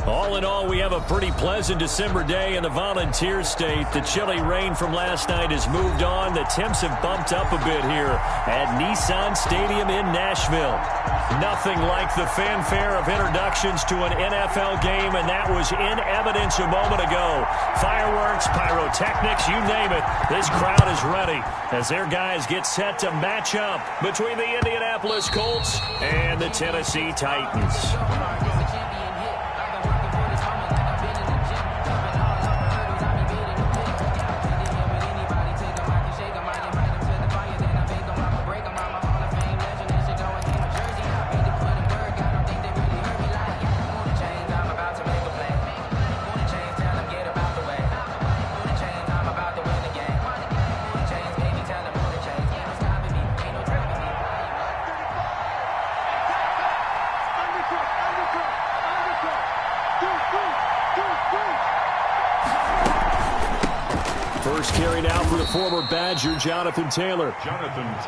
All in all, we have a pretty pleasant December day in the Volunteer State. The chilly rain from last night has moved on. The temps have bumped up a bit here at Nissan Stadium in Nashville. Nothing like the fanfare of introductions to an NFL game, and that was in evidence a moment ago. Fireworks, pyrotechnics, you name it. This crowd is ready as their guys get set to match up between the Indianapolis Colts and the Tennessee Titans. First carry now for the former Badger, Jonathan Taylor.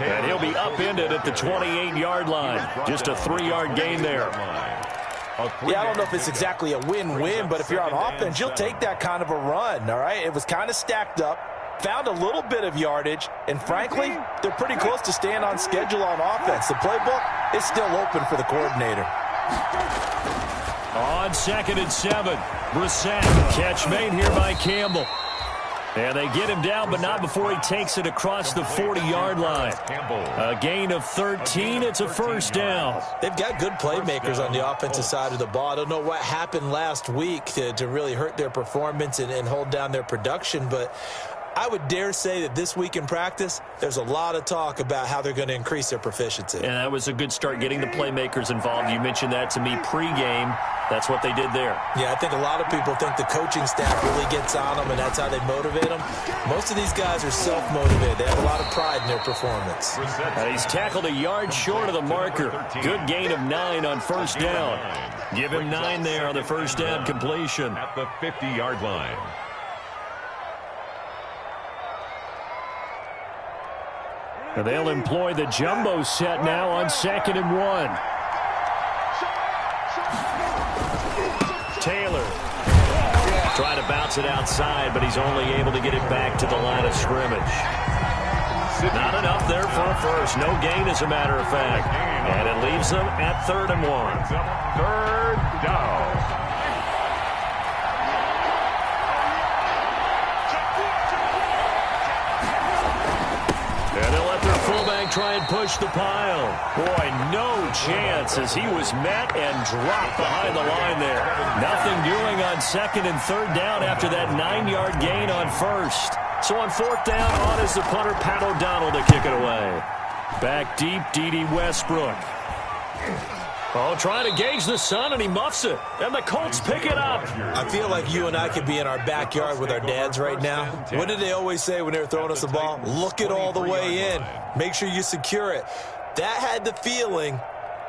And he'll be upended at the 28-yard line. Just a 3-yard gain there. Yeah, I don't know if it's exactly a win-win, but if you're on offense, you'll take that kind of a run, all right? It was kind of stacked up, found a little bit of yardage, and frankly, they're pretty close to staying on schedule on offense. The playbook is still open for the coordinator. On 2nd and 7, Brissett. Catch made here by Campbell. And they get him down, but not before he takes it across the 40-yard line. A gain of 13. It's a first down. They've got good playmakers on the offensive side of the ball. I don't know what happened last week to really hurt their performance and hold down their production, but I would dare say that this week in practice, there's a lot of talk about how they're going to increase their proficiency. And that was a good start, getting the playmakers involved. You mentioned that to me pregame. That's what they did there. Yeah, I think a lot of people think the coaching staff really gets on them, and that's how they motivate them. Most of these guys are self-motivated. They have a lot of pride in their performance. And he's tackled a yard short of the marker. Good gain of 9 on first down. Give him 9 there on the first down completion. At the 50-yard line. And they'll employ the jumbo set now on 2nd and 1. Taylor trying to bounce it outside, but he's only able to get it back to the line of scrimmage. Not enough there for a first. No gain, as a matter of fact. And it leaves them at 3rd and 1. 3rd down. And they'll let their fullback try and push the pile. Boy, no chance as he was met and dropped behind the line there. Nothing doing on 2nd and 3rd down after that 9-yard gain on first. So on 4th down, on is the punter, Pat O'Donnell, to kick it away. Back deep, D.D. Westbrook. Oh, trying to gauge the sun, and he muffs it. And the Colts pick it up. I feel like you and I could be in our backyard with our dads right now. What did they always say when they were throwing us the ball? Look it all the way in. Make sure you secure it. That had the feeling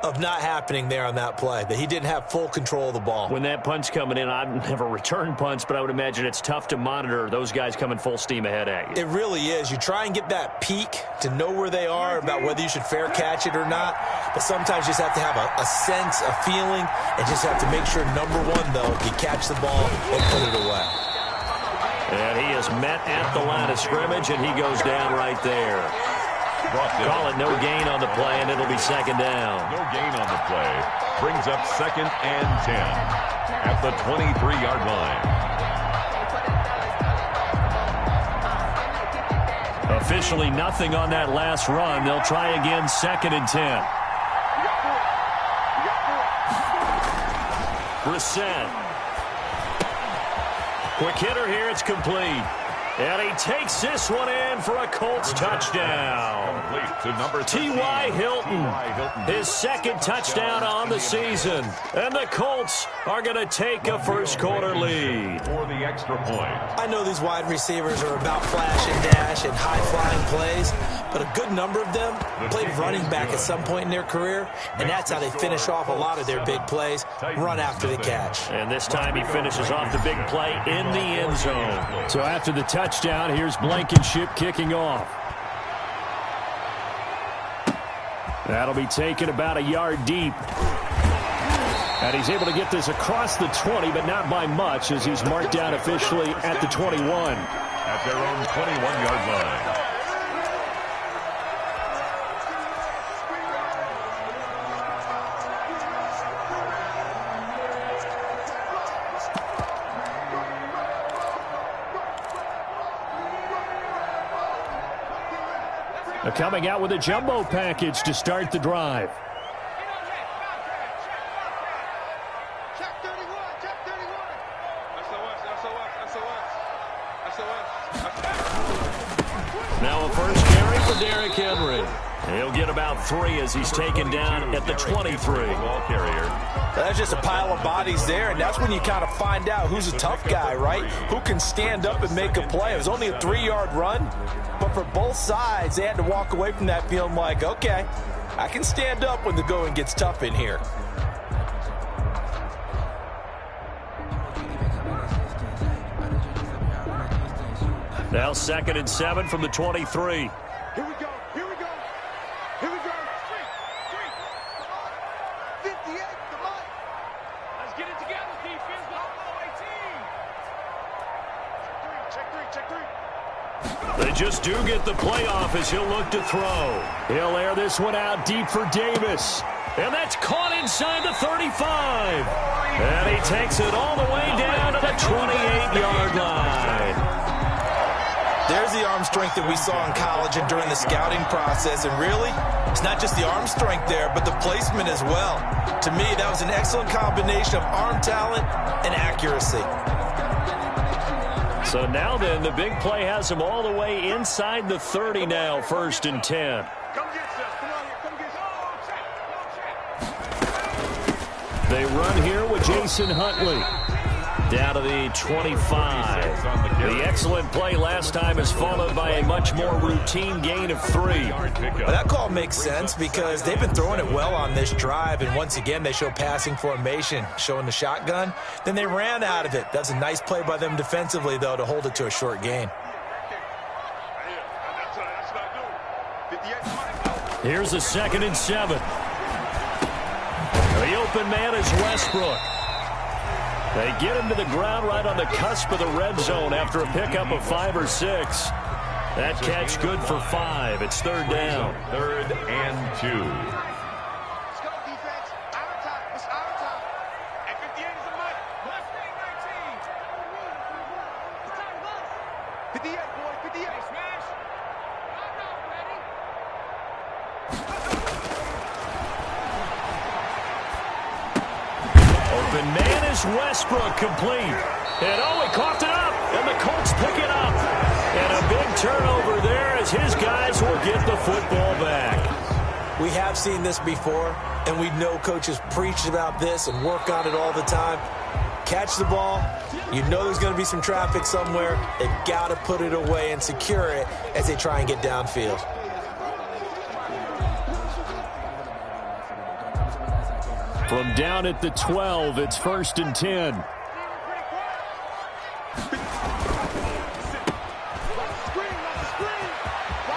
of not happening there on that play, that he didn't have full control of the ball. When that punch coming in, I've never returned punts, but I would imagine it's tough to monitor those guys coming full steam ahead at you. It really is. You try and get that peek to know where they are, about whether you should fair catch it or not, but sometimes you just have to have a sense, a feeling, and just have to make sure, number one, though, you catch the ball and put it away. And he is met at the line of scrimmage, and he goes down right there. Call it no gain on the play, and it'll be 2nd down. No gain on the play. Brings up 2nd and 10 at the 23-yard line. Officially nothing on that last run. They'll try again, 2nd and 10. Brissett. Quick hitter here. It's complete. And he takes this one in for a Colts touchdown. T.Y. Hilton, his 2nd touchdown on the season. And the Colts are going to take a first-quarter lead. For the extra point. I know these wide receivers are about flash and dash and high-flying plays, but a good number of them played running back at some point in their career, and that's how they finish off a lot of their big plays, run after the catch. And this time he finishes off the big play in the end zone. So after the touchdown, here's Blankenship kicking off. That'll be taken about a yard deep. And he's able to get this across the 20, but not by much, as he's marked down officially at the 21. At their own 21-yard line. They're coming out with a jumbo package to start the drive. Now a first carry for Derrick Henry. He'll get about 3 as he's taken down at the 23. Ball carrier. That's just a pile of bodies there, and that's when you kind of find out who's a tough guy, right? Who can stand up and make a play. It was only a 3-yard run, but for both sides, they had to walk away from that feeling like, okay, I can stand up when the going gets tough in here. Now 2nd and 7 from the 23. Here we go. Here we go. Here we go. 58, come on. Let's get it together, defense. Check three. They just do get the playoff as he'll look to throw. He'll air this one out deep for Davis. And that's caught inside the 35. And he takes it all the way down to the 28-yard line. There's the arm strength that we saw in college and during the scouting process. And really, it's not just the arm strength there, but the placement as well. To me, that was an excellent combination of arm talent and accuracy. So now then, the big play has him all the way inside the 30 now, 1st and 10. Come get this. Come on here. Come get this. They run here with Jason Huntley. Down to the 25. The excellent play last time is followed by a much more routine gain of 3. Well, that call makes sense because they've been throwing it well on this drive, and once again they show passing formation, showing the shotgun. Then they ran out of it. That's a nice play by them defensively, though, to hold it to a short gain. Here's a 2nd and 7. The open man is Westbrook. They get him to the ground right on the cusp of the red zone after a pickup of 5 or 6. That catch good for 5. It's 3rd down. 3rd and 2. Let's go, defense. Our time. It's our time. And 58 is a mic. Let's stay 19. 58, boy. 58. Smash. I'm not ready. Open man is Westbrook, complete. And he coughed it up, and the Colts pick it up. And a big turnover there as his guys will get the football back. We have seen this before, and we know coaches preach about this and work on it all the time. Catch the ball. You know there's going to be some traffic somewhere. They've got to put it away and secure it as they try and get downfield. From down at the 12, it's 1st and 10.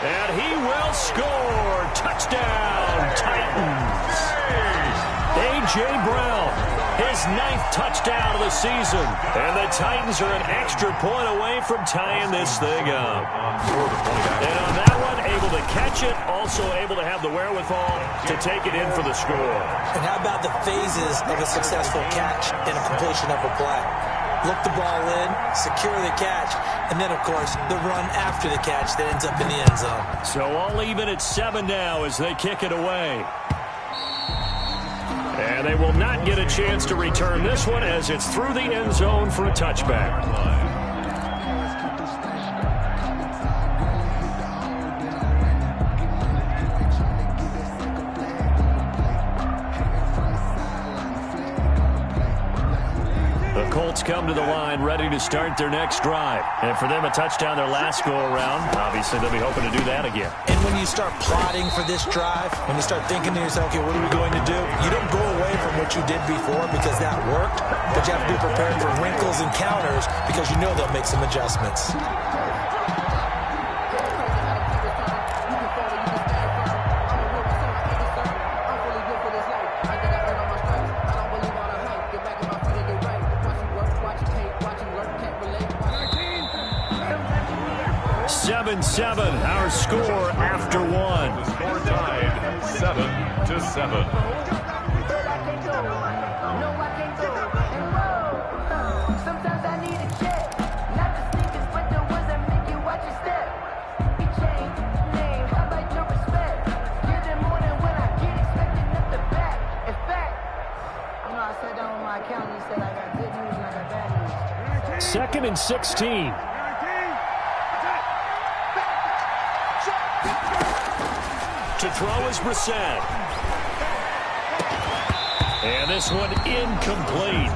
And he will score. Touchdown, Titans. A.J. Brown, his 9th touchdown of the season. And the Titans are an extra point away from tying this thing up. And on that one, able to catch it, also able to have the wherewithal to take it in for the score. And how about the phases of a successful catch and a completion of a play? Look the ball in, secure the catch, and then, of course, the run after the catch that ends up in the end zone. So all even at 7 now as they kick it away. And they will not get a chance to return this one as it's through the end zone for a touchback. Colts come to the line ready to start their next drive. And for them, a touchdown their last go-around. Obviously, they'll be hoping to do that again. And when you start plotting for this drive, when you start thinking to yourself, okay, what are we going to do? You don't go away from what you did before because that worked, but you have to be prepared for wrinkles and counters because you know they'll make some adjustments. 7-7, our score after one. The score tied 7-7. Second and 16. To throw is Brissett. And this one incomplete.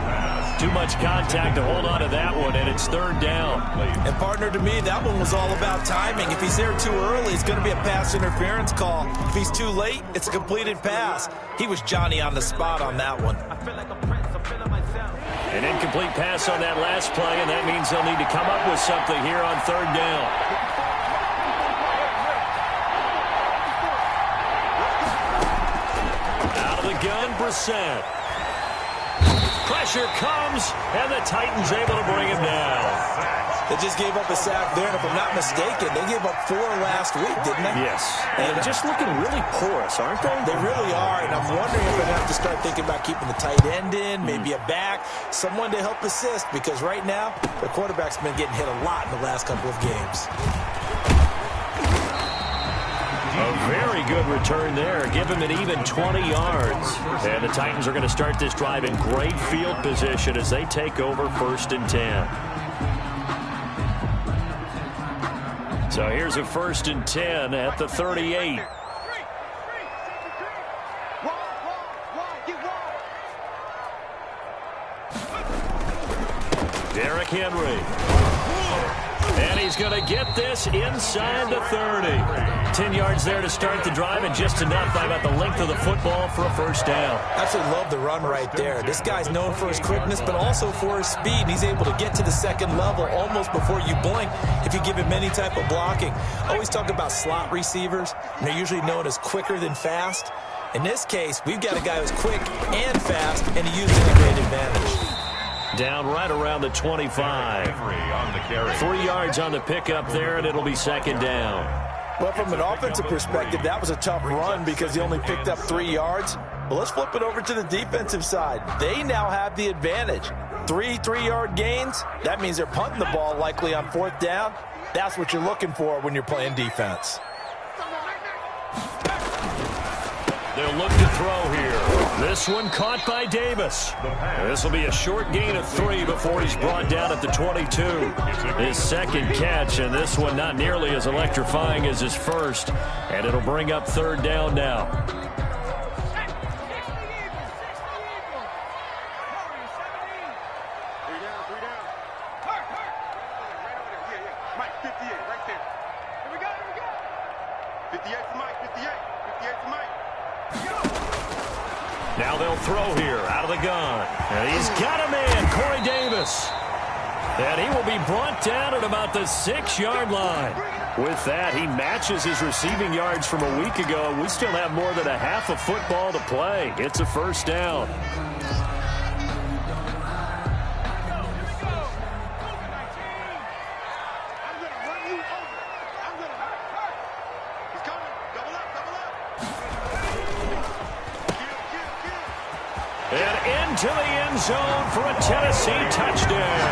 Too much contact to hold on to that one, and it's third down. And, partner, to me, that one was all about timing. If he's there too early, it's going to be a pass interference call. If he's too late, it's a completed pass. He was Johnny on the spot on that one. An incomplete pass on that last play, and that means they'll need to come up with something here on third down. Out of the gun, Brissett. Pressure comes, and the Titans able to bring him down. They just gave up a sack there, and if I'm not mistaken, they gave up 4 last week, didn't they? Yes. And just looking really porous, aren't they? They really are, and I'm wondering if they have to start thinking about keeping the tight end in, maybe a back, someone to help assist, because right now, the quarterback's been getting hit a lot in the last couple of games. A very good return there. Give him an even 20 yards. And the Titans are going to start this drive in great field position as they take over 1st and 10. So here's a 1st and 10 at the 38. Derrick Henry. And he's going to get this inside the 30. 10 yards there to start the drive, and just enough by about the length of the football for a first down. Absolutely love the run right there. This guy's known for his quickness, but also for his speed. And he's able to get to the second level almost before you blink if you give him any type of blocking. I always talk about slot receivers, and they're usually known as quicker than fast. In this case, we've got a guy who's quick and fast, and he used it to great advantage. Down right around the 25. 3 yards on the pickup there, and it'll be second down. Well, from an offensive perspective, that was a tough run because he only picked up 3 yards. But let's flip it over to the defensive side. They now have the advantage. 3 3-yard gains, that means they're punting the ball likely on 4th down. That's what you're looking for when you're playing defense. They'll look to throw here. This one caught by Davis. This will be a short gain of 3 before he's brought down at the 22. His second catch, and this one not nearly as electrifying as his first. And it'll bring up third down now. Mike, 58, right there. Here we go, here we go. 58 for Mike, 58. 58 for Mike. Now they'll throw here out of the gun. And he's got a man, Corey Davis. And he will be brought down at about the 6-yard line. With that, he matches his receiving yards from a week ago. We still have more than a half of football to play. It's a first down. And into the end zone for a Tennessee touchdown.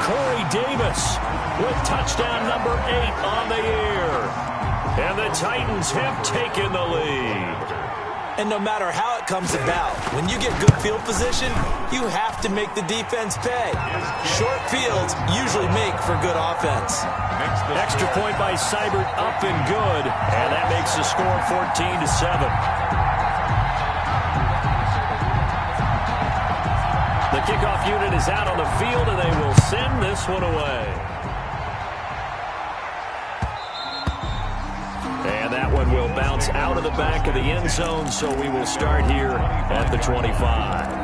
Corey Davis with touchdown number 8 on the year. And the Titans have taken the lead. And no matter how it comes about, when you get good field position, you have to make the defense pay. Short fields usually make for good offense. Extra point by Seibert up and good. And that makes the score 14-7. The kickoff unit is out on the field, and they will send this one away. And that one will bounce out of the back of the end zone, so we will start here at the 25.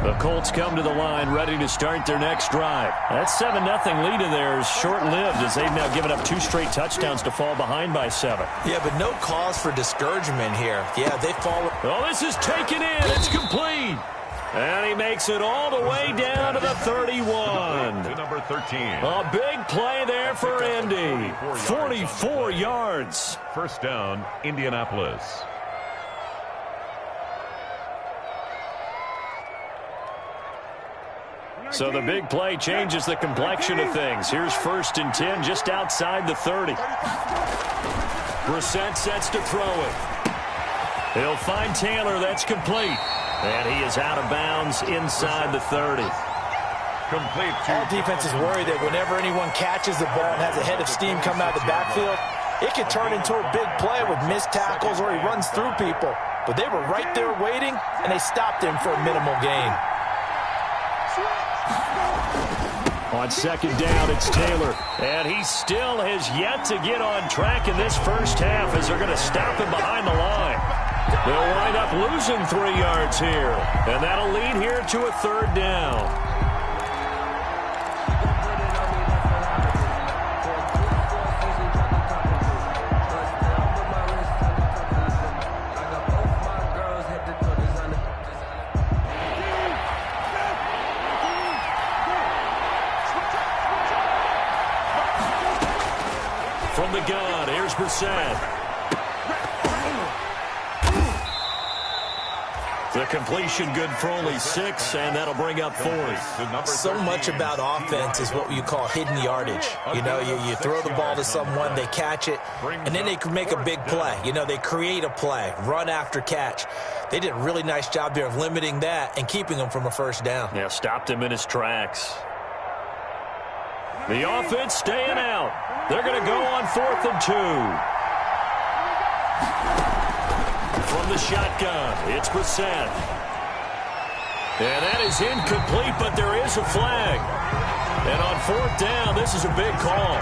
The Colts come to the line, ready to start their next drive. That 7-0 lead of theirs short-lived as they've now given up 2 straight touchdowns to fall behind by 7. Yeah, but no cause for discouragement here. Yeah, they fall. Oh, this is taken in. It's complete. And he makes it all the way down to the 31. To number 13. A big play there for Indy. 44 yards. First down, Indianapolis. So the big play changes the complexion of things. Here's 1st and 10 just outside the 30. Brissett sets to throw it. He'll find Taylor. That's complete. And he is out of bounds inside the 30. Complete. All defenses worry that whenever anyone catches the ball and has a head of steam come out of the backfield, it can turn into a big play with missed tackles or he runs through people. But they were right there waiting, and they stopped him for a minimal gain. On 2nd down, it's Taylor. And he still has yet to get on track in this first half as they're going to stop him behind the line. They'll wind up losing 3 yards here. And that'll lead here to a 3rd down. From the gun, here's Brissett. The completion good for only 6, and that'll bring up 4th. So much about offense is what you call hidden yardage. You know, you throw the ball to someone, they catch it, and then they can make a big play. You know, they create a play, run after catch. They did a really nice job there of limiting that and keeping them from a first down. Yeah, stopped him in his tracks. The offense staying out. They're going to go on 4th and 2. From the shotgun, it's Brissett. And that is incomplete, but there is a flag. And on 4th down, this is a big call.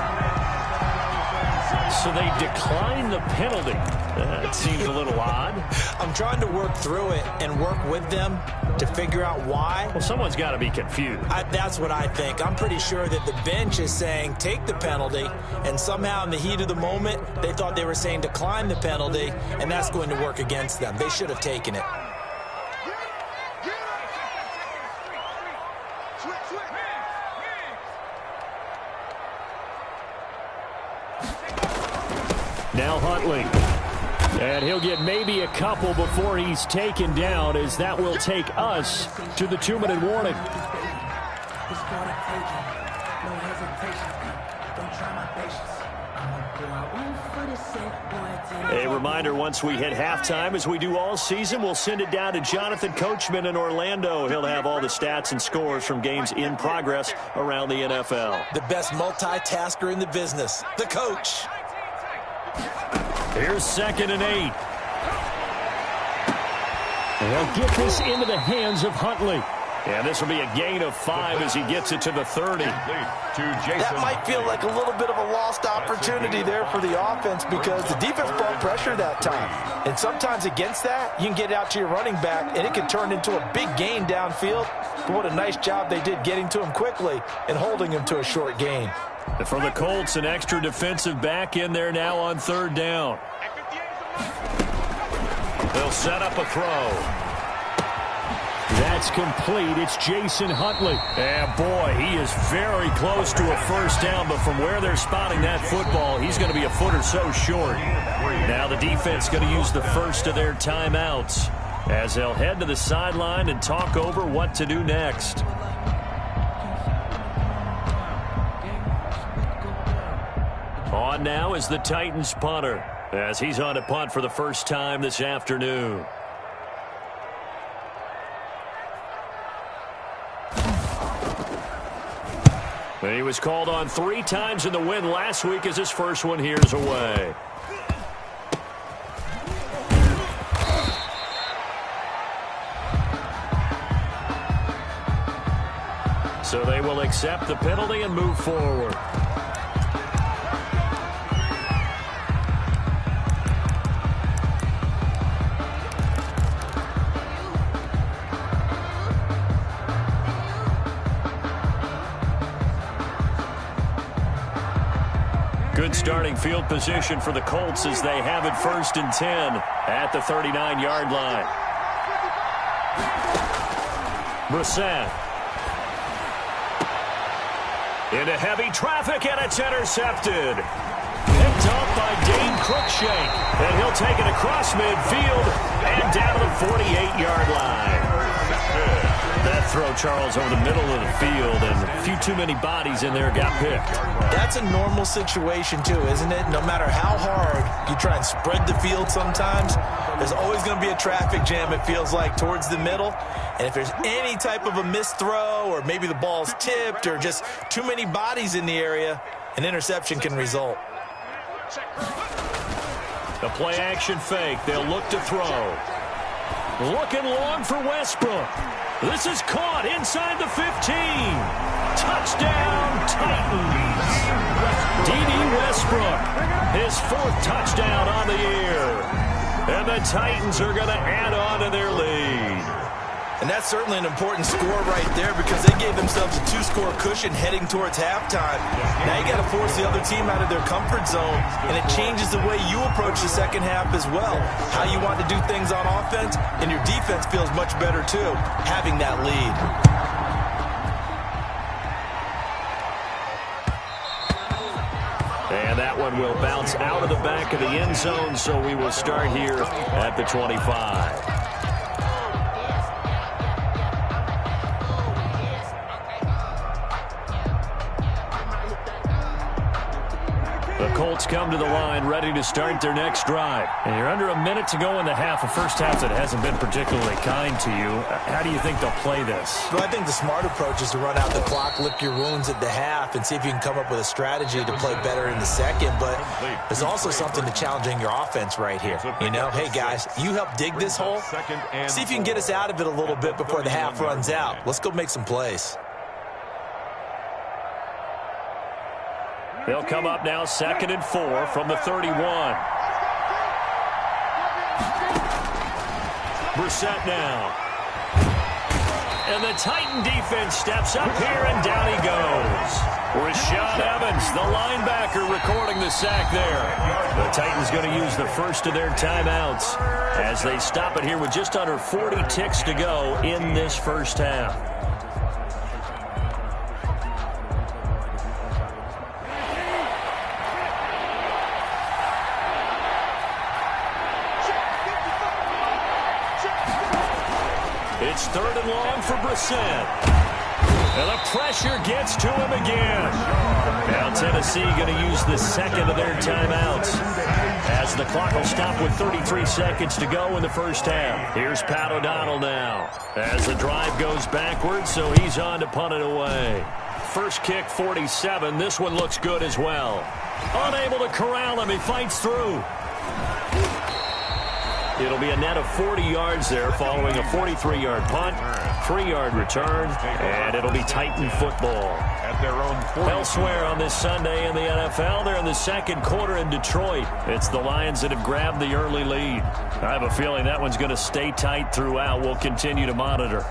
So they decline the penalty. That seems a little odd. I'm trying to work through it and work with them to figure out why. Well, someone's got to be confused. That's what I think. I'm pretty sure that the bench is saying take the penalty, and somehow in the heat of the moment, they thought they were saying decline the penalty, and that's going to work against them. They should have taken it. Now Huntley. And he'll get maybe a couple before he's taken down, as that will take us to the 2-minute warning. A reminder, once we hit halftime, as we do all season, we'll send it down to Jonathan Coachman in Orlando. He'll have all the stats and scores from games in progress around the NFL. The best multitasker in the business, the coach. Here's 2nd and 8. And they'll get this into the hands of Huntley. And this will be a gain of 5 as he gets it to the 30. That might feel like a little bit of a lost opportunity there for the offense because the defense brought pressure that time. And sometimes against that, you can get out to your running back, and it can turn into a big gain downfield. But what a nice job they did getting to him quickly and holding him to a short gain. And for the Colts, an extra defensive back in there now on 3rd down. They'll set up a throw. That's complete. It's Jason Huntley. And boy, he is very close to a first down, but from where they're spotting that football, he's going to be a foot or so short. Now the defense going to use the first of their timeouts as they'll head to the sideline and talk over what to do next. On now is the Titans punter as he's on a punt for the first time this afternoon. He was called on 3 times in the win last week as his first one here's away. So they will accept the penalty and move forward. Good starting field position for the Colts as they have it 1st and 10 at the 39-yard line. Brissett. Into heavy traffic, and it's intercepted. Picked up by Dane Cruikshank, and he'll take it across midfield and down to the 48-yard line. That throw, Charles, over the middle of the field, and a few too many bodies in there got picked. That's a normal situation, too, isn't it? No matter how hard you try and spread the field sometimes, there's always going to be a traffic jam, it feels like, towards the middle. And if there's any type of a missed throw, or maybe the ball's tipped, or just too many bodies in the area, an interception can result. The play-action fake. They'll look to throw. Looking long for Westbrook. This is caught inside the 15. Touchdown, Titans. D.D. Westbrook, his 4th touchdown on the year. And the Titans are going to add on to their lead. And that's certainly an important score right there because they gave themselves a 2-score cushion heading towards halftime. Now you got to force the other team out of their comfort zone, and it changes the way you approach the second half as well. How you want to do things on offense, and your defense feels much better too, having that lead. And that one will bounce out of the back of the end zone, so we will start here at the 25. The Colts come to the line ready to start their next drive. And you're under a minute to go in the half, a first half that hasn't been particularly kind to you. How do you think they'll play this? Well, I think the smart approach is to run out the clock, lick your wounds at the half, and see if you can come up with a strategy to play better in the second. But there's also something to challenging your offense right here. You know, hey, guys, you help dig this hole. See if you can get us out of it a little bit before the half runs out. Let's go make some plays. They'll come up now 2nd and 4 from the 31. Brissett now. And the Titan defense steps up here, and down he goes. Rashaan Evans, the linebacker, recording the sack there. The Titans going to use the first of their timeouts as they stop it here with just under 40 ticks to go in this first half. It's 3rd and long for Brissett. And the pressure gets to him again. Now Tennessee going to use the second of their timeouts as the clock will stop with 33 seconds to go in the first half. Here's Pat O'Donnell now as the drive goes backwards, so he's on to punt it away. First kick, 47. This one looks good as well. Unable to corral him. He fights through. It'll be a net of 40 yards there following a 43-yard punt, 3-yard return, and it'll be Titan football. At their own 40. Elsewhere on this Sunday in the NFL, they're in the second quarter in Detroit. It's the Lions that have grabbed the early lead. I have a feeling that one's going to stay tight throughout. We'll continue to monitor.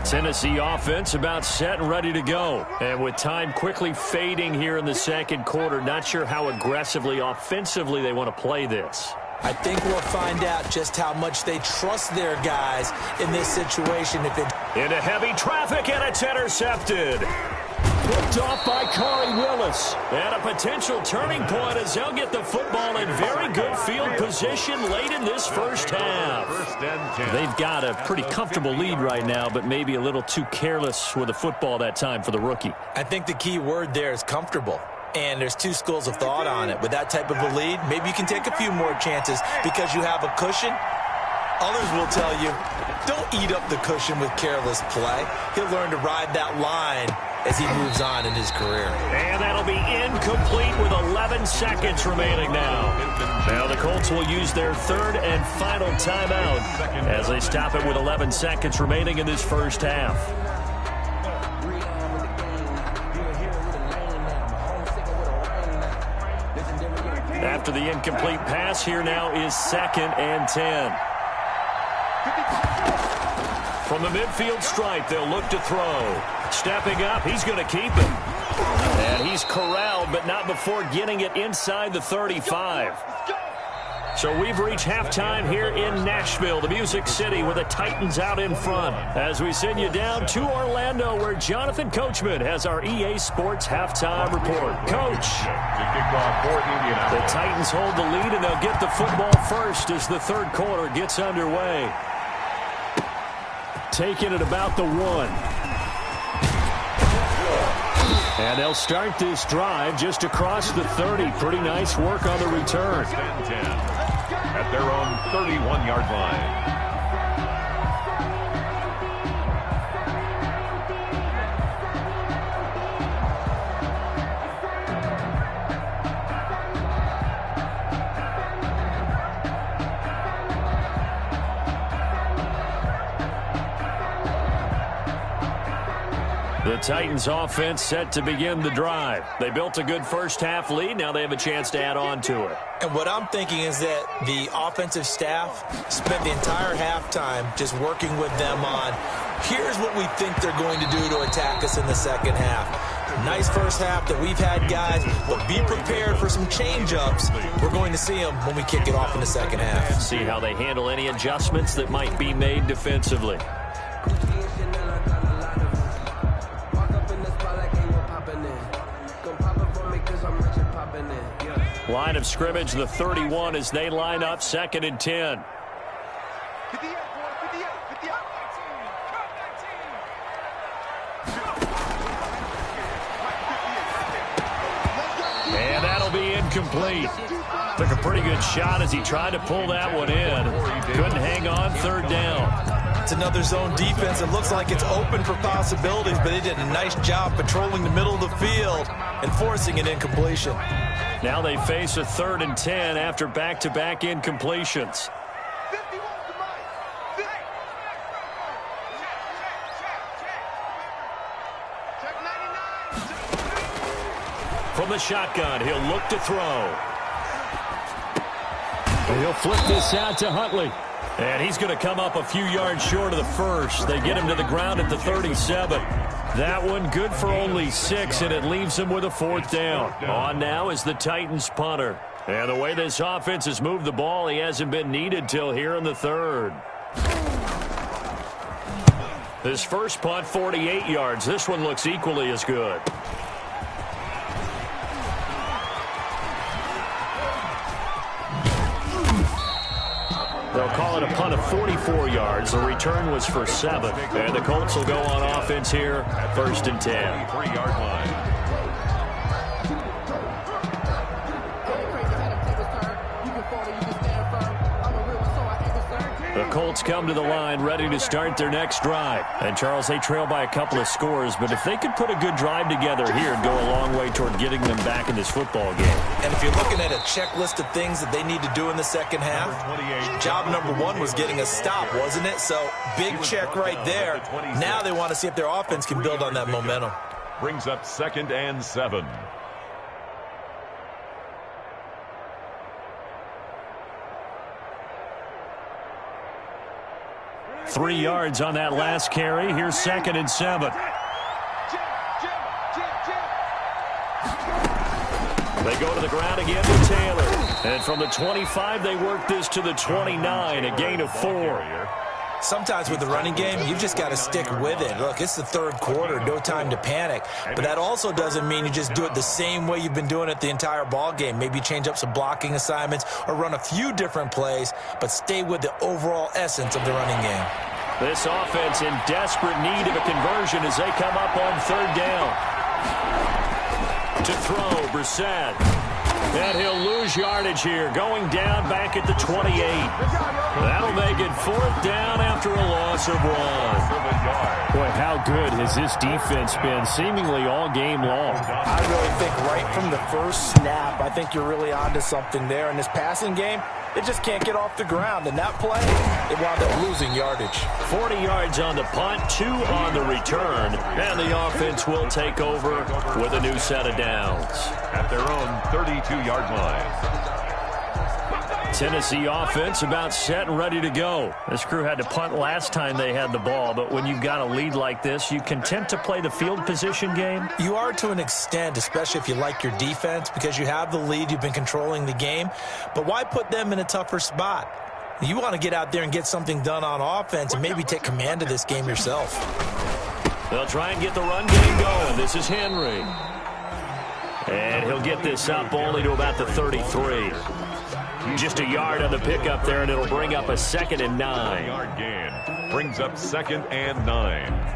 Tennessee offense about set and ready to go. And with time quickly fading here in the second quarter, not sure how aggressively, offensively they want to play this. I think we'll find out just how much they trust their guys in this situation. Into heavy traffic, and it's intercepted. Picked off by Corey Willis. And a potential turning point as they'll get the football in very good field position late in this first half. They've got a pretty comfortable lead right now, but maybe a little too careless with the football that time for the rookie. I think the key word there is comfortable. And there's two schools of thought on it. With that type of a lead, maybe you can take a few more chances because you have a cushion. Others will tell you, don't eat up the cushion with careless play. He'll learn to ride that line as he moves on in his career. And that'll be incomplete with 11 seconds remaining now. Now the Colts will use their third and final timeout as they stop it with 11 seconds remaining in this first half. After the incomplete pass, here now is 2nd and 10. From the midfield stripe, they'll look to throw. Stepping up, he's going to keep it. And he's corralled, but not before getting it inside the 35. So we've reached halftime here in Nashville, the Music City, with the Titans out in front. As we send you down to Orlando, where Jonathan Coachman has our EA Sports halftime report. Coach. The Titans hold the lead, and they'll get the football first as the third quarter gets underway. Taking it about the 1. And they'll start this drive just across the 30. Pretty nice work on the return. At their own 31-yard line. The Titans offense set to begin the drive. They built a good first-half lead. Now they have a chance to add on to it. And what I'm thinking is that the offensive staff spent the entire halftime just working with them on, here's what we think they're going to do to attack us in the second half. Nice first half that we've had, guys, but be prepared for some change-ups. We're going to see them when we kick it off in the second half. See how they handle any adjustments that might be made defensively. Line of scrimmage, the 31, as they line up, 2nd and 10. And that'll be incomplete. Took a pretty good shot as he tried to pull that one in. Couldn't hang on, 3rd down. It's another zone defense. It looks like it's open for possibilities, but they did a nice job patrolling the middle of the field and forcing an incompletion. Now they face a 3rd and 10 after back-to-back incompletions. From the shotgun, he'll look to throw. And he'll flip this out to Huntley. And he's going to come up a few yards short of the first. They get him to the ground at the 37. That one good for only 6, and it leaves him with a 4th down. On now is the Titans punter. And the way this offense has moved the ball, he hasn't been needed till here in the 3rd. This first punt, 48 yards. This one looks equally as good. They'll call it a punt of 44 yards. The return was for 7. And the Colts will go on offense here, 1st and 10. 3-yard line. The Colts come to the line ready to start their next drive. And, Charles, they trail by a couple of scores, but if they could put a good drive together here, it'd go a long way toward getting them back in this football game. And if you're looking at a checklist of things that they need to do in the second half, job number 1 was getting a stop, wasn't it? So, big check right there. Now they want to see if their offense can build on that momentum. Brings up 2nd and 7. 3 yards on that last carry. Here's 2nd and 7. They go to the ground again to Taylor. And from the 25, they work this to the 29, a gain of 4. Sometimes with the running game, you've just got to stick with it. Look, it's the 3rd quarter, no time to panic. But that also doesn't mean you just do it the same way you've been doing it the entire ball game. Maybe change up some blocking assignments or run a few different plays, but stay with the overall essence of the running game. This offense in desperate need of a conversion as they come up on 3rd down. To throw, Brissett. And he'll lose yardage here, going down back at the 28. That'll make it 4th down after a loss of 1. Boy, how good has this defense been seemingly all game long? I really think right from the first snap, I think you're really onto something there. In this passing game, they just can't get off the ground. And that play, they wound up losing yardage. 40 yards on the punt, 2 on the return. And the offense will take over with a new set of downs. At their own 32-yard line. Tennessee offense about set and ready to go. This crew had to punt last time they had the ball, but when you've got a lead like this, you content to play the field position game? You are to an extent, especially if you like your defense, because you have the lead, you've been controlling the game. But why put them in a tougher spot? You want to get out there and get something done on offense and maybe take command of this game yourself. They'll try and get the run game going. This is Henry. And he'll get this up only to about the 33. Just a yard on the pickup there, and it'll bring up a 2nd and 9. Yard gain brings up 2nd and 9.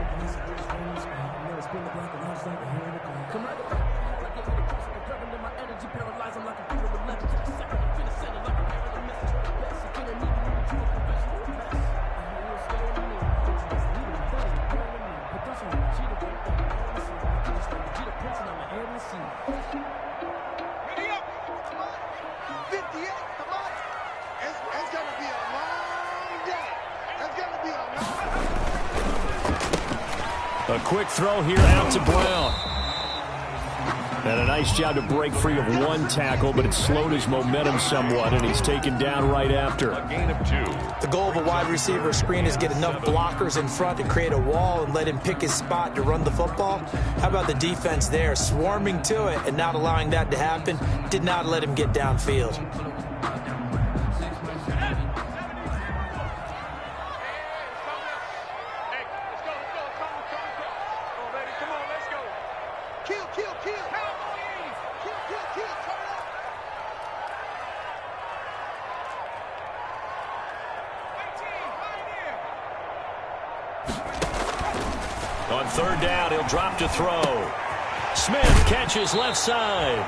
A quick throw here out to Brown. And a nice job to break free of one tackle, but it slowed his momentum somewhat, and he's taken down right after. A gain of 2. The goal of a wide receiver screen is get enough blockers in front to create a wall and let him pick his spot to run the football. How about the defense there, swarming to it and not allowing that to happen? Did not let him get downfield. On 3rd down, he'll drop to throw. Smith catches left side.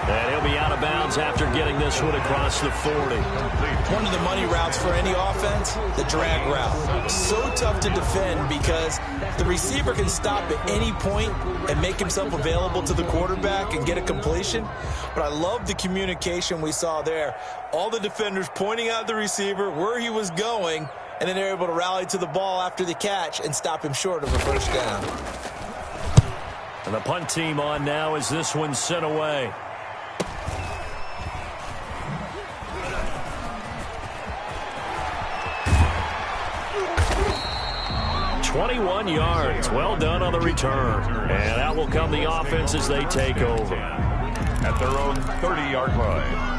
And he'll be out of bounds after getting this one across the 40. One of the money routes for any offense, the drag route. So tough to defend because the receiver can stop at any point and make himself available to the quarterback and get a completion. But I love the communication we saw there. All the defenders pointing out the receiver, where he was going, and then they're able to rally to the ball after the catch and stop him short of a first down. And the punt team on now as this one's sent away. $21 yards. Well done on the return. And out will come the offense as they take over. At their own 30-yard line.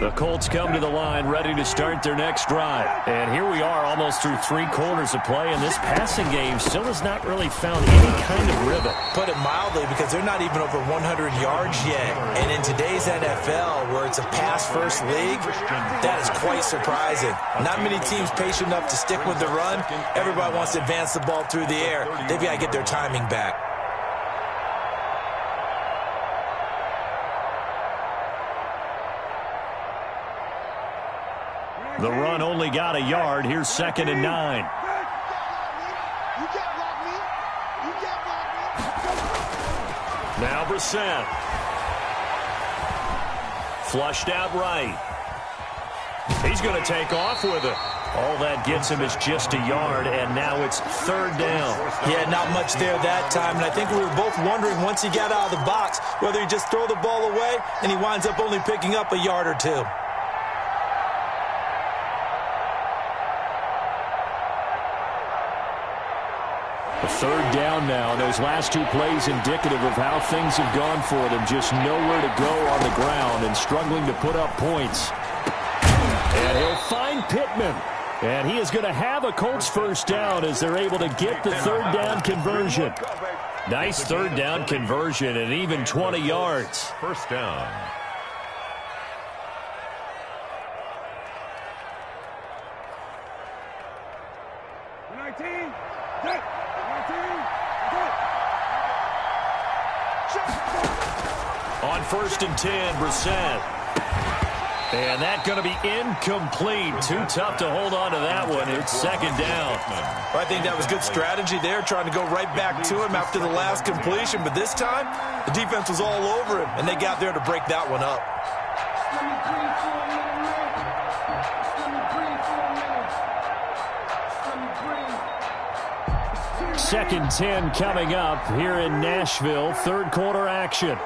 The Colts come to the line ready to start their next drive. And here we are almost through 3 quarters of play, and this passing game still has not really found any kind of rhythm. Put it mildly, because they're not even over 100 yards yet. And in today's NFL, where it's a pass-first league, that is quite surprising. Not many teams patient enough to stick with the run. Everybody wants to advance the ball through the air. They've got to get their timing back. The run only got a yard. Here's 2nd and 9. Now Brissett. Flushed out right. He's going to take off with it. All that gets him is just a yard, and now it's 3rd down. Yeah, not much there that time, and I think we were both wondering once he got out of the box whether he just throw the ball away, and he winds up only picking up a yard or 2. A 3rd down now, and those last 2 plays indicative of how things have gone for them. Just nowhere to go on the ground and struggling to put up points. And he'll find Pittman. And he is going to have a Colts first down as they're able to get the 3rd down conversion. Nice 3rd down conversion and even 20 yards. First down. On 1st and 10, Brissett. And that's going to be incomplete. Too tough to hold on to that one. It's 2nd down. Well, I think that was good strategy there, trying to go right back to him after the last completion. But this time, the defense was all over him, and they got there to break that one up. Second 10 coming up here in Nashville. Third quarter action.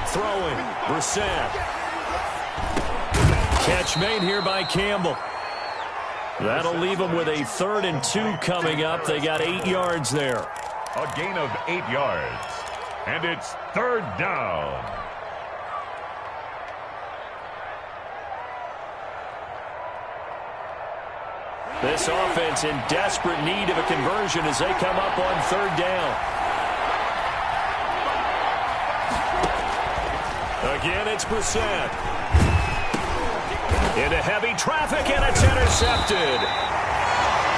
Throwing. Brissett. Catch made here by Campbell. That'll leave them with a 3rd and 2 coming up. They got 8 yards there. A gain of 8 yards. And it's 3rd down. This offense in desperate need of a conversion as they come up on 3rd down. Again, it's Brissett. Into heavy traffic, and it's intercepted.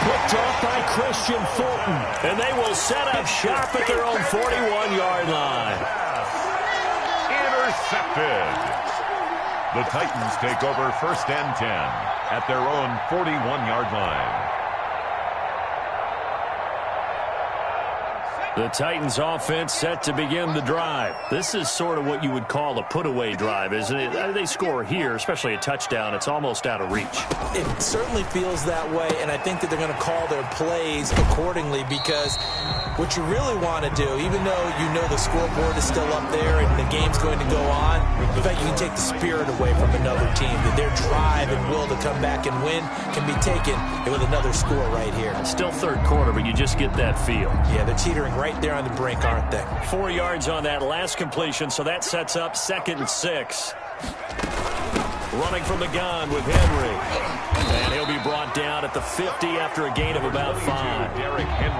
Picked off by Christian Fulton. And they will set up shop at their own 41-yard line. Intercepted. The Titans take over 1st and 10 at their own 41-yard line. The Titans offense set to begin the drive. This is sort of what you would call a put-away drive, isn't it? They score here, especially a touchdown. It's almost out of reach. It certainly feels that way, and I think that they're going to call their plays accordingly because what you really want to do, even though you know the scoreboard is still up there and the game's going to go on, in fact, you can take the spirit away from another team, that their drive and will to come back and win can be taken with another score right here. Still third quarter, but you just get that feel. Yeah, they're teetering right there on the brink, aren't they? 4 yards on that last completion, so that sets up 2nd and 6. Running from the gun with Henry. And he'll be brought down at the 50 after a gain of about 5.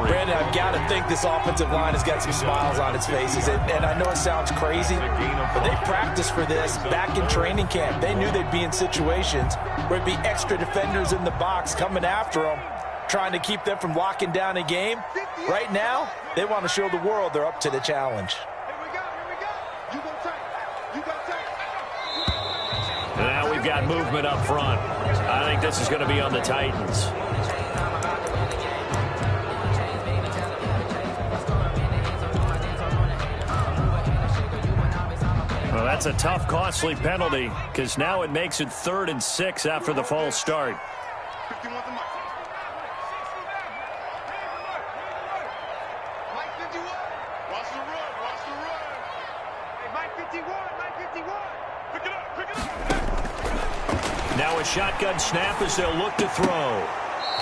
Brandon, I've got to think this offensive line has got some smiles on its faces. And I know it sounds crazy, but they practiced for this back in training camp. They knew they'd be in situations where it'd be extra defenders in the box coming after them, trying to keep them from locking down a game. Right now, they want to show the world they're up to the challenge. Now we've got movement up front. I think this is going to be on the Titans. Well, that's a tough, costly penalty because now it makes it 3rd and 6 after the false start. Now a shotgun snap as they'll look to throw.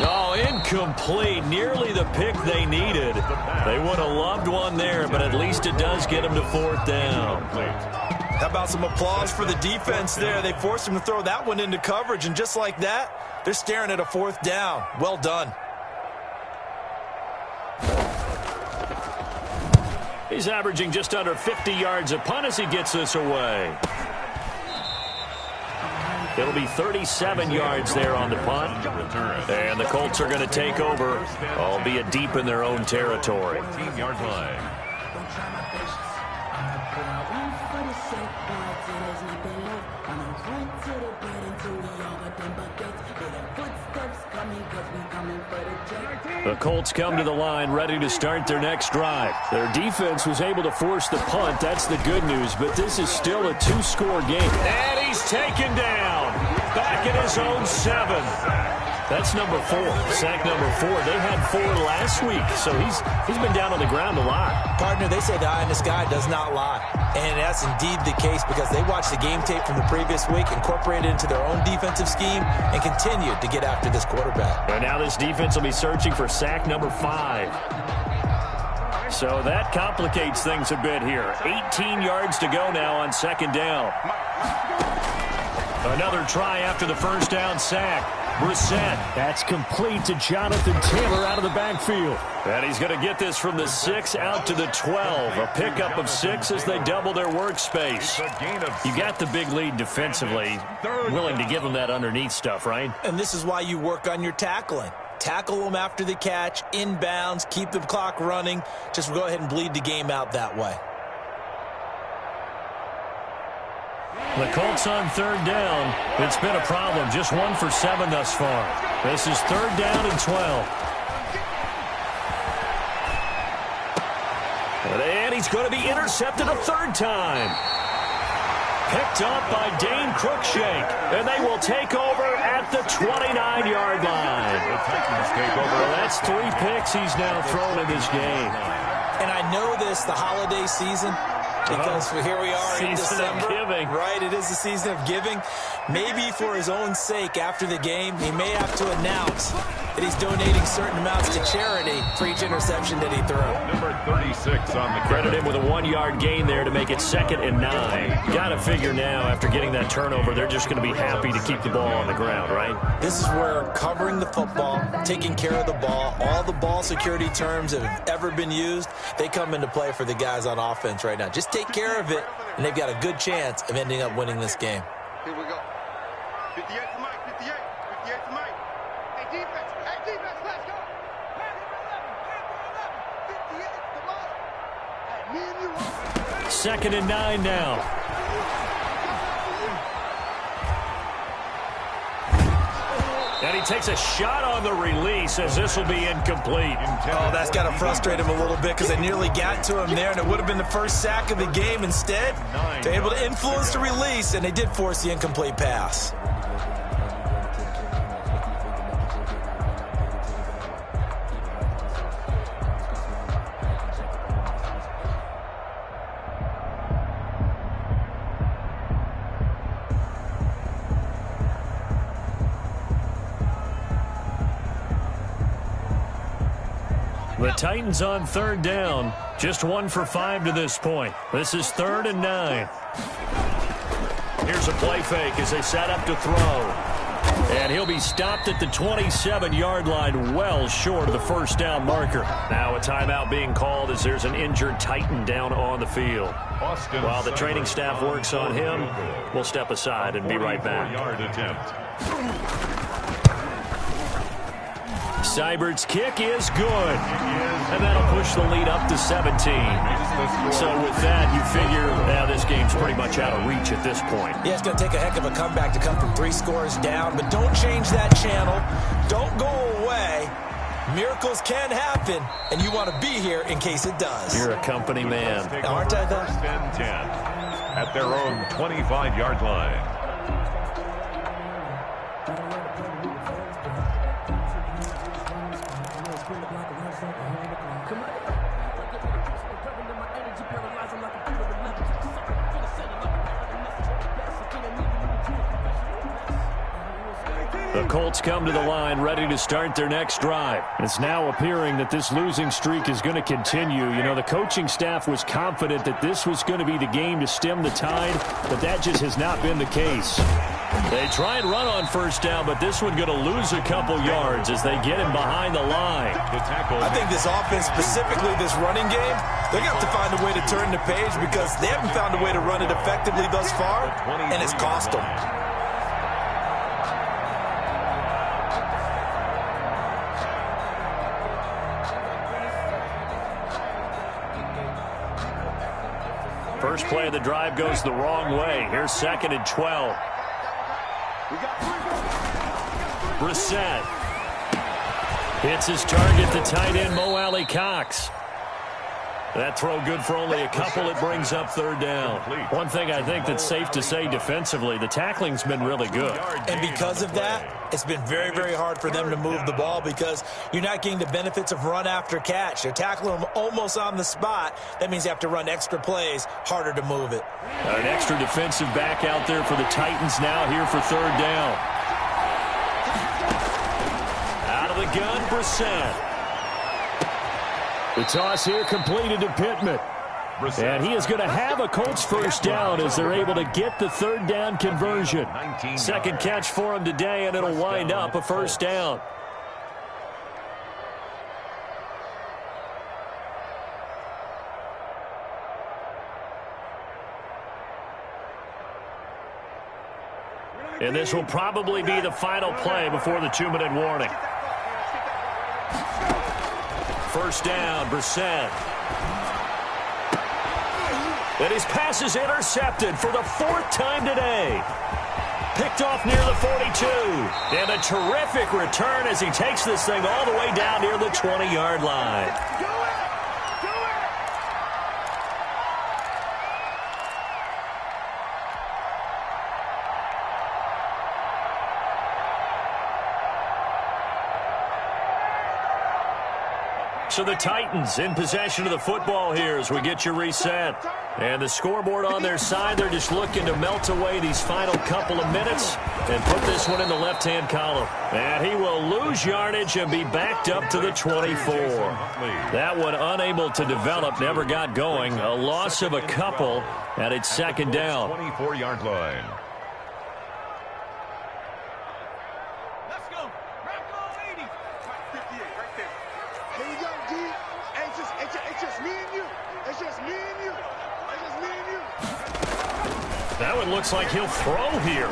Oh, incomplete. Nearly the pick they needed. They would have loved one there, but at least it does get them to 4th down. How about some applause for the defense there? They forced him to throw that one into coverage, and just like that, they're staring at a 4th down. Well done. He's averaging just under 50 yards a punt as he gets this away. It'll be 37 yards there on the punt. And the Colts are going to take over, albeit deep in their own territory. 14-yard line. The Colts come to the line ready to start their next drive. Their defense was able to force the punt. That's the good news, but this is still a 2-score game. And he's taken down. Back at his own 7. That's number 4. Sack number 4. They had 4 last week, so he's been down on the ground a lot. Partner, they say the eye in the sky does not lie. And that's indeed the case because they watched the game tape from the previous week, incorporated it into their own defensive scheme, and continued to get after this quarterback. And now this defense will be searching for sack number 5. So that complicates things a bit here. 18 yards to go now on 2nd down. Another try after the first down sack. Brissett. That's complete to Jonathan Taylor out of the backfield. And he's going to get this from the 6 out to the 12. A pickup of 6 as they double their workspace. You got the big lead defensively. Willing to give them that underneath stuff, right? And this is why you work on your tackling. Tackle them after the catch, inbounds, keep the clock running. Just go ahead and bleed the game out that way. The Colts on 3rd down. It's been a problem. Just 1 for 7 thus far. This is 3rd down and 12. And he's going to be intercepted a 3rd time. Picked up by Dane Cruikshank. And they will take over at the 29-yard line. The Titans take over That's 3 picks he's now thrown in this game. And I know this, the holiday season, because here we are in December. Season of giving. Right, it is the season of giving. Maybe for his own sake, after the game, he may have to announce that he's donating certain amounts to charity for each interception that he threw. Number 36 on the Credit him with a 1-yard gain there to make it 2nd and 9. Got to figure now, after getting that turnover, they're just going to be happy to keep the ball on the ground, right? This is where covering the football, taking care of the ball, all the ball security terms that have ever been used, they come into play for the guys on offense right now. Just take care of it, and they've got a good chance of ending up winning this game. Here we go. 58 to Mike, 58. 58 to Mike. Hey, defense, let's go. 58 to Mike. Hey, me and you. 2nd and 9 now. And he takes a shot on the release as this will be incomplete. Oh, that's got to frustrate him a little bit because they nearly got to him there, and it would have been the first sack of the game. Instead, they're able to influence the release, and they did force the incomplete pass. The Titans on 3rd down. Just 1 for 5 to this point. This is 3rd and 9. Here's a play fake as they set up to throw. And he'll be stopped at the 27-yard line, well short of the first down marker. Now a timeout being called as there's an injured Titan down on the field. While the training staff works on him, we'll step aside and be right back. Seibert's kick is good. And that'll push the lead up to 17. So with that, you figure this game's pretty much out of reach at this point. Yeah, it's going to take a heck of a comeback to come from 3 scores down, but don't change that channel. Don't go away. Miracles can happen, and you want to be here in case it does. You're a company man. Aren't I, though? 1st and 10 at their own 25-yard line. The Colts come to the line ready to start their next drive. It's now appearing that this losing streak is going to continue. You know, the coaching staff was confident that this was going to be the game to stem the tide, but that just has not been the case. They try and run on 1st down, but this one going to lose a couple yards as they get him behind the line. I think this offense, specifically this running game, they're going to have to find a way to turn the page because they haven't found a way to run it effectively thus far, and it's cost them. First play of the drive goes the wrong way. Here's 2nd and 12. Brissett hits his target, the tight end, Mo Alley Cox. That throw good for only a couple. It brings up 3rd down. One thing I think that's safe to say defensively, the tackling's been really good. And because of that, it's been very, very hard for them to move the ball because you're not getting the benefits of run after catch. They're tackling them almost on the spot. That means you have to run extra plays, harder to move it. An extra defensive back out there for the Titans now here for 3rd down. Out of the gun, Brissett. The toss here completed to Pittman. And he is going to have a Colts 1st down as they're able to get the 3rd down conversion. 2nd catch for him today, and it'll wind up a 1st down. And this will probably be the final play before the 2-minute warning. 1st down, Brissett. And his pass is intercepted for the 4th time today. Picked off near the 42. And a terrific return as he takes this thing all the way down near the 20-yard line. So the Titans in possession of the football here as we get you reset. And the scoreboard on their side, they're just looking to melt away these final couple of minutes and put this one in the left-hand column. And he will lose yardage and be backed up to the 24. That one unable to develop, never got going. A loss of a couple, and it's second down. 24-yard line. That one looks like he'll throw here.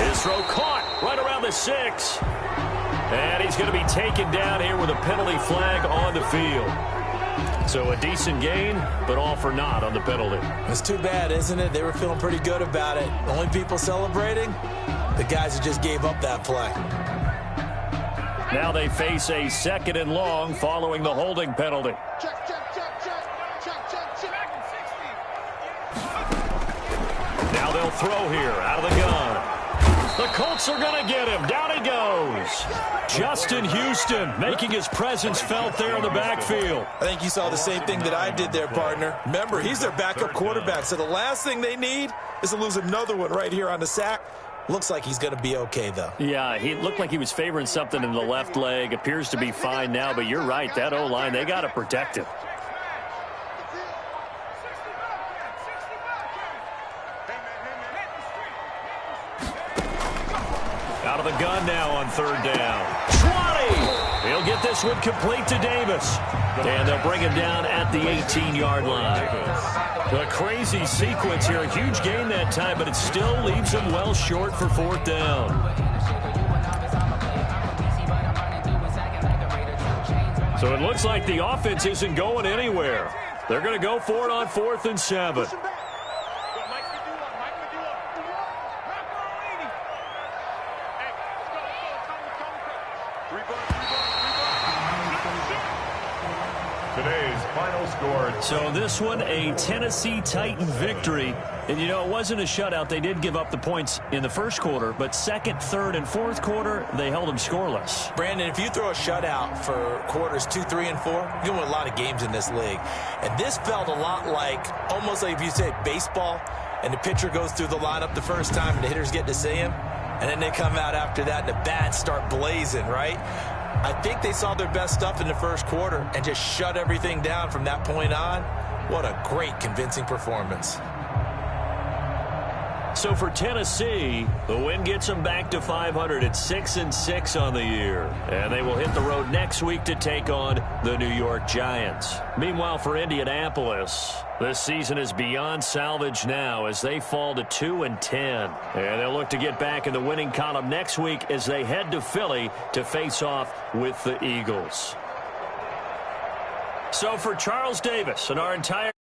His throw caught right around the 6. And he's going to be taken down here with a penalty flag on the field. So a decent gain, but all for naught on the penalty. It's too bad, isn't it? They were feeling pretty good about it. Only people celebrating, the guys who just gave up that play. Now they face a 2nd and long following the holding penalty. Now they'll throw here out of the gun. The Colts are going to get him. Down he goes. Justin Houston making his presence felt there in the backfield. I think you saw the same thing that I did there, partner. Remember, he's their backup quarterback, so the last thing they need is to lose another one right here on the sack. Looks like he's going to be okay, though. Yeah, he looked like he was favoring something in the left leg. Appears to be fine now, but you're right. That O-line, they got to protect him. Out of the gun now on 3rd down. 20! He'll get this one complete to Davis. And they'll bring him down at the 18-yard line. A crazy sequence here. A huge gain that time, but it still leaves him well short for 4th down. So it looks like the offense isn't going anywhere. They're going to go for it on 4th and 7. Today's final score. So this one, a Tennessee Titan victory. And, you know, it wasn't a shutout. They did give up the points in the first quarter, but 2nd, 3rd, and 4th quarter, they held them scoreless. Brandon, if you throw a shutout for quarters 2, 3, and 4, you're going to win a lot of games in this league. And this felt a lot like, almost like if you said baseball, and the pitcher goes through the lineup the first time, and the hitters get to see him, and then they come out after that, and the bats start blazing, right? I think they saw their best stuff in the first quarter and just shut everything down from that point on. What a great, convincing performance. So for Tennessee, the win gets them back to 500 at 6-6 on the year. And they will hit the road next week to take on the New York Giants. Meanwhile, for Indianapolis, this season is beyond salvage now as they fall to 2-10. And they'll look to get back in the winning column next week as they head to Philly to face off with the Eagles. So for Charles Davis and our entire